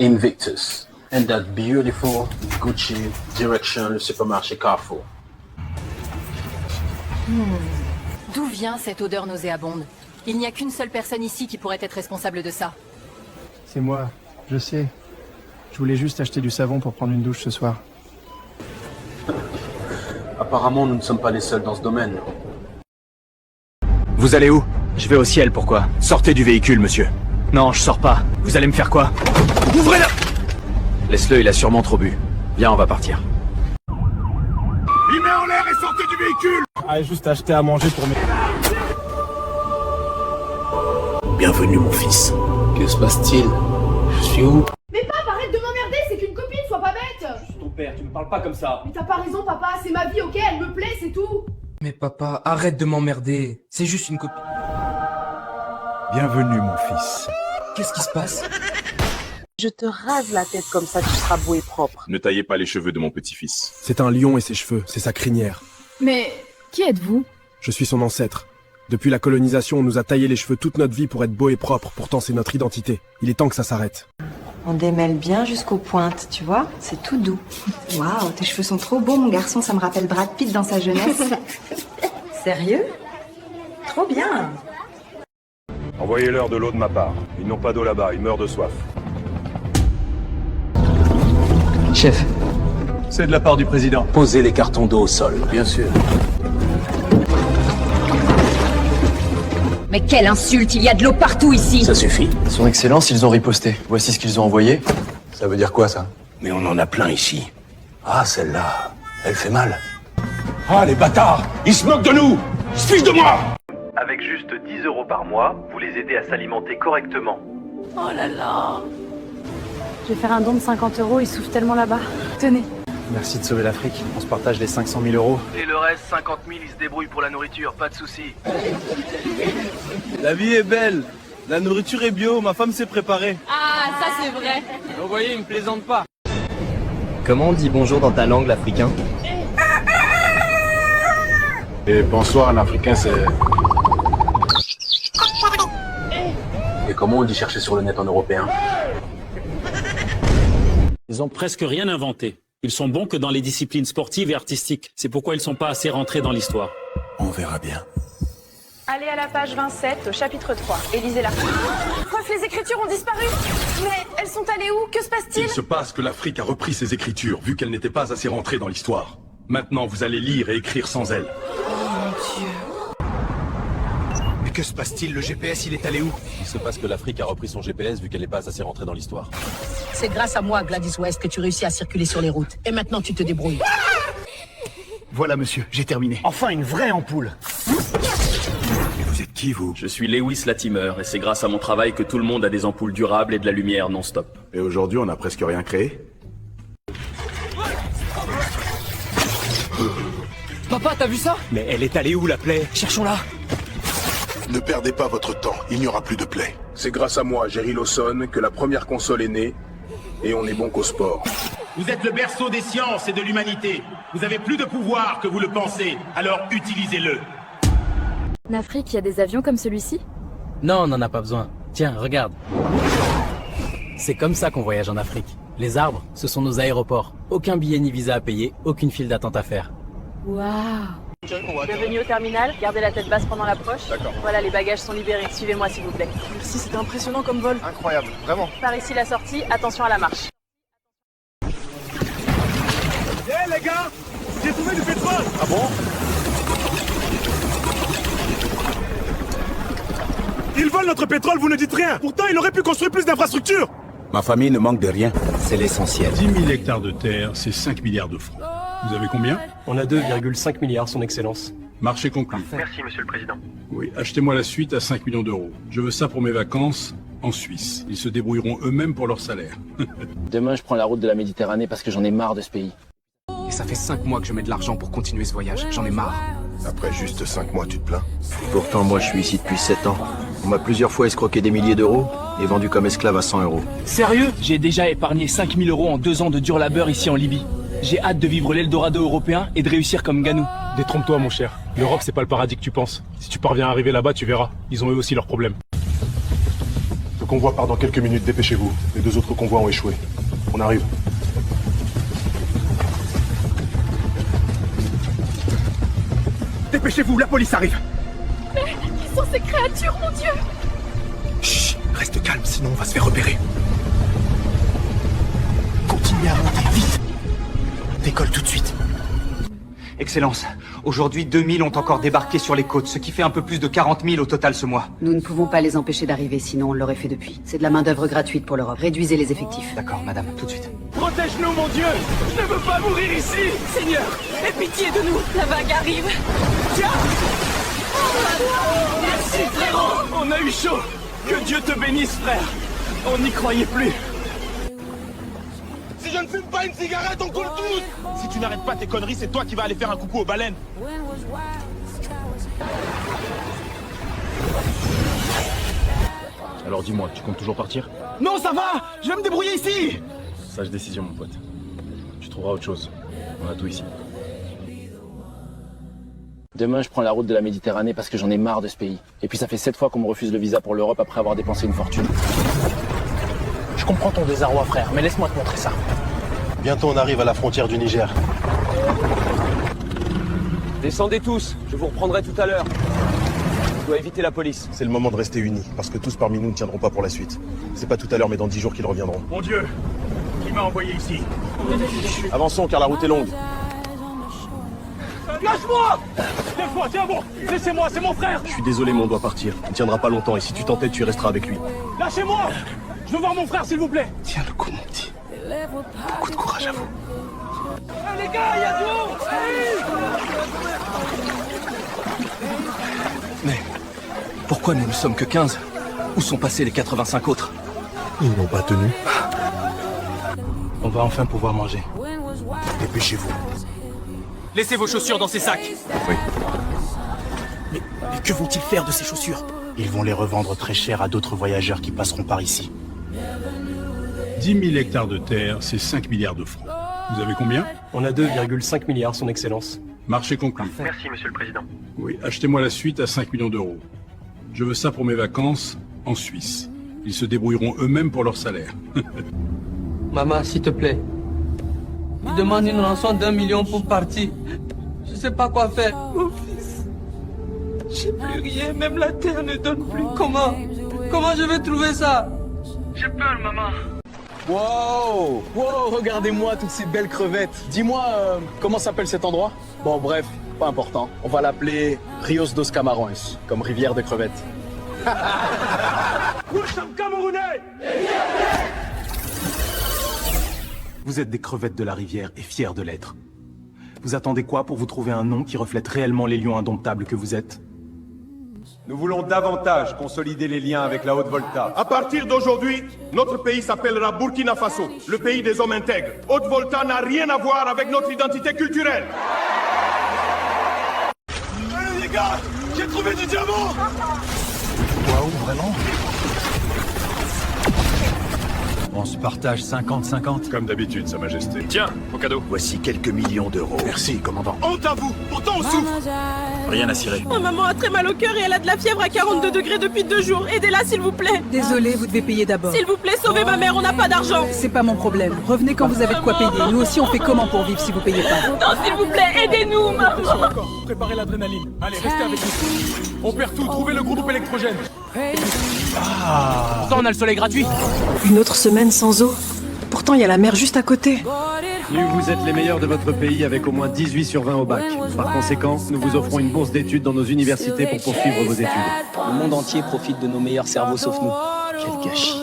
Invictus, and that beautiful Gucci direction le supermarché Carrefour. D'où vient cette odeur nauséabonde? Il n'y a qu'une seule personne ici qui pourrait être responsable de ça. C'est moi, je sais. Je voulais juste acheter du savon pour prendre une douche ce soir. Apparemment, nous ne sommes pas les seuls dans ce domaine. Vous allez où? Je vais au ciel, pourquoi? Sortez du véhicule, monsieur. Non, je sors pas. Vous allez me faire quoi? Ouvrez-la! Laisse-le, il a sûrement trop bu. Viens, on va partir. Il met en l'air et sortez du véhicule! Ah, juste acheter à manger pour mes... Bienvenue, mon fils. Que se passe-t-il? Je suis où? Mais papa, arrête de m'emmerder, c'est qu'une copine, sois pas bête! Je suis ton père, tu me parles pas comme ça. Mais t'as pas raison, papa, c'est ma vie, ok? Elle me plaît, c'est tout! Mais papa, arrête de m'emmerder. C'est juste une copine. Bienvenue, mon fils. Qu'est-ce qui se passe? Je te rase la tête comme ça, tu seras beau et propre. Ne taillez pas les cheveux de mon petit-fils. C'est un lion et ses cheveux, c'est sa crinière. Mais qui êtes-vous? Je suis son ancêtre. Depuis la colonisation, on nous a taillé les cheveux toute notre vie pour être beau et propre, pourtant c'est notre identité. Il est temps que ça s'arrête. On démêle bien jusqu'aux pointes, tu vois? C'est tout doux. Waouh, tes cheveux sont trop beaux, mon garçon, ça me rappelle Brad Pitt dans sa jeunesse. Sérieux? Trop bien. Envoyez-leur de l'eau de ma part. Ils n'ont pas d'eau là-bas, ils meurent de soif. Chef. C'est de la part du président. Posez les cartons d'eau au sol, bien sûr. Mais quelle insulte! Il y a de l'eau partout ici! Ça suffit. Son Excellence, ils ont riposté. Voici ce qu'ils ont envoyé. Ça veut dire quoi, ça? Mais on en a plein ici. Ah, celle-là, elle fait mal. Ah, les bâtards! Ils se moquent de nous! Ils se fichent de moi! Avec juste 10 € par mois, vous les aidez à s'alimenter correctement. Oh là là! Je vais faire un don de 50 €, ils souffrent tellement là-bas. Tenez. Merci de sauver l'Afrique. On se partage les 500 000 €. Et le reste, 50 000, ils se débrouillent pour la nourriture, pas de soucis. La vie est belle. La nourriture est bio, ma femme s'est préparée. Ah, ça c'est vrai. Vous voyez, il me plaisante pas. Comment on dit bonjour dans ta langue, l'africain? Et bonsoir en africain, c'est... Et comment on dit chercher sur le net en européen? Ils ont presque rien inventé. Ils sont bons que dans les disciplines sportives et artistiques. C'est pourquoi ils sont pas assez rentrés dans l'histoire. On verra bien. Allez à la page 27, au chapitre 3, et lisez l'article. Prof, les écritures ont disparu. Mais elles sont allées où? Que se passe-t-il? Il se passe que l'Afrique a repris ses écritures, vu qu'elle n'était pas assez rentrée dans l'histoire. Maintenant, vous allez lire et écrire sans elle. Mais que se passe-t-il? Le GPS, il est allé où? Il se passe que l'Afrique a repris son GPS vu qu'elle n'est pas assez rentrée dans l'histoire. C'est grâce à moi, Gladys West, que tu réussis à circuler sur les routes. Et maintenant, tu te débrouilles. Voilà, monsieur, j'ai terminé. Enfin, une vraie ampoule. Mais vous êtes qui, vous? Je suis Lewis Latimer, et c'est grâce à mon travail que tout le monde a des ampoules durables et de la lumière non-stop. Et aujourd'hui, on n'a presque rien créé? Papa, t'as vu ça? Mais elle est allée où, la plaie? Cherchons-la. Ne perdez pas votre temps, il n'y aura plus de play. C'est grâce à moi, Jerry Lawson, que la première console est née, et on est bon qu'au sport. Vous êtes le berceau des sciences et de l'humanité. Vous avez plus de pouvoir que vous le pensez, alors utilisez-le. En Afrique, il y a des avions comme celui-ci? Non, on n'en a pas besoin. Tiens, regarde. C'est comme ça qu'on voyage en Afrique. Les arbres, ce sont nos aéroports. Aucun billet ni visa à payer, aucune file d'attente à faire. Waouh! Bienvenue au terminal, gardez la tête basse pendant l'approche. D'accord. Voilà, les bagages sont libérés. Suivez-moi s'il vous plaît. Merci, c'était impressionnant comme vol. Incroyable, vraiment. Par ici la sortie, attention à la marche. Hé les gars, j'ai trouvé du pétrole. Ah bon? Ils volent notre pétrole, vous ne dites rien. Pourtant, il aurait pu construire plus d'infrastructures. Ma famille ne manque de rien. C'est l'essentiel. 10 000 hectares de terre, c'est 5 milliards de francs. Vous avez combien? On a 2,5 milliards, son excellence. Marché conclu. Merci, monsieur le président. Oui, achetez-moi la suite à 5 millions d'euros. Je veux ça pour mes vacances en Suisse. Ils se débrouilleront eux-mêmes pour leur salaire. Demain, je prends la route de la Méditerranée parce que j'en ai marre de ce pays. Et ça fait 5 mois que je mets de l'argent pour continuer ce voyage. J'en ai marre. Après juste 5 mois, tu te plains? Pourtant, moi, je suis ici depuis 7 ans. On m'a plusieurs fois escroqué des milliers d'euros et vendu comme esclave à 100 €. Sérieux? J'ai déjà épargné 5 000 € en 2 ans de dur labeur ici en Libye. J'ai hâte de vivre l'Eldorado européen et de réussir comme Ganou. Détrompe-toi, mon cher. L'Europe, c'est pas le paradis que tu penses. Si tu parviens à arriver là-bas, tu verras. Ils ont eux aussi leurs problèmes. convoi part dans quelques minutes, dépêchez-vous. Les 2 autres convois ont échoué. On arrive. Dépêchez-vous, la police arrive. Mais qui sont ces créatures, mon Dieu? Chut, reste calme, sinon on va se faire repérer. Continuez à monter, vite. Décolle tout de suite. Excellence, aujourd'hui 2000 ont encore débarqué sur les côtes, ce qui fait un peu plus de 40 000 au total ce mois. Nous ne pouvons pas les empêcher d'arriver, sinon on l'aurait fait depuis. C'est de la main-d'œuvre gratuite pour l'Europe. Réduisez les effectifs. D'accord, madame, tout de suite. Protège-nous, mon Dieu! Je ne veux pas mourir ici! Seigneur, aie pitié de nous. La vague arrive. Tiens! Merci, frérot! On a eu chaud! Que Dieu te bénisse, frère! On n'y croyait plus! Si je ne fume pas une cigarette, on coule tous! Si tu n'arrêtes pas tes conneries, c'est toi qui vas aller faire un coucou aux baleines. Alors dis-moi, tu comptes toujours partir? Non, ça va. Je vais me débrouiller ici. Sage décision, mon pote. Tu trouveras autre chose. On a tout ici. Demain, je prends la route de la Méditerranée parce que j'en ai marre de ce pays. Et puis ça fait 7 fois qu'on me refuse le visa pour l'Europe après avoir dépensé une fortune. Je comprends ton désarroi, frère, mais laisse-moi te montrer ça. Bientôt, on arrive à la frontière du Niger. Descendez tous, je vous reprendrai tout à l'heure. Je dois éviter la police. C'est le moment de rester unis, parce que tous parmi nous ne tiendront pas pour la suite. C'est pas tout à l'heure, mais dans 10 jours qu'ils reviendront. Mon Dieu! Qui m'a envoyé ici? Avançons, car la route est longue. Lâche-moi! Lève-toi, tiens bon! Laissez-moi, c'est mon frère! Je suis désolé, mais on doit partir. Il ne tiendra pas longtemps, et si tu t'entêtes, tu resteras avec lui. Lâchez-moi! Je veux voir mon frère, s'il vous plaît! Tiens le coup, mon petit. Beaucoup de courage à vous. Les gars, il y a du monde! Mais pourquoi nous ne sommes que 15? Où sont passés les 85 autres? Ils n'ont pas tenu. On va enfin pouvoir manger. Dépêchez-vous. Laissez vos chaussures dans ces sacs. Oui. Mais que vont-ils faire de ces chaussures? Ils vont les revendre très cher à d'autres voyageurs qui passeront par ici. 10 000 hectares de terre, c'est 5 milliards de francs. Vous avez combien? On a 2,5 milliards, son excellence. Marché conclu. Merci, monsieur le président. Oui, achetez-moi la suite à 5 millions d'euros. Je veux ça pour mes vacances en Suisse. Ils se débrouilleront eux-mêmes pour leur salaire. Maman, s'il te plaît. Il demande une rançon d'1 million pour partir. Je sais pas quoi faire. Mon fils. J'ai plus rien, même la terre ne donne plus. Comment je vais trouver ça? J'ai peur, maman. Wow! Wow, regardez-moi toutes ces belles crevettes. Dis-moi, comment s'appelle cet endroit? Bon, bref, pas important. On va l'appeler Rios dos Camarões, comme rivière de crevettes. Nous sommes Camerounais! Vous êtes des crevettes de la rivière et fiers de l'être. Vous attendez quoi pour vous trouver un nom qui reflète réellement les lions indomptables que vous êtes? Nous voulons davantage consolider les liens avec la Haute-Volta. À partir d'aujourd'hui, notre pays s'appellera Burkina Faso, le pays des hommes intègres. Haute-Volta n'a rien à voir avec notre identité culturelle. Allez les gars, j'ai trouvé du diamant! Waouh, vraiment? On se partage 50-50. Comme d'habitude, Sa Majesté. Tiens, au cadeau. Voici quelques millions d'euros. Merci, commandant. Honte à vous! Pourtant on souffre! Rien à cirer. Ma maman a très mal au cœur et elle a de la fièvre à 42 degrés depuis 2 jours. Aidez-la, s'il vous plaît. Désolée, vous devez payer d'abord. S'il vous plaît, sauvez ma mère, on n'a pas d'argent. C'est pas mon problème. Revenez quand vous avez de quoi payer. Nous aussi, on fait comment pour vivre si vous payez pas? Non, s'il vous plaît, aidez-nous, maman. Préparez l'adrénaline. Allez, restez avec nous. On perd tout, trouvez le groupe électrogène. Ah. Ça, on a le soleil gratuit. Une autre semaine sans eau. Pourtant, il y a la mer juste à côté. Vous êtes les meilleurs de votre pays avec au moins 18 sur 20 au bac. Par conséquent, nous vous offrons une bourse d'études dans nos universités pour poursuivre vos études. Le monde entier profite de nos meilleurs cerveaux sauf nous. Quel gâchis.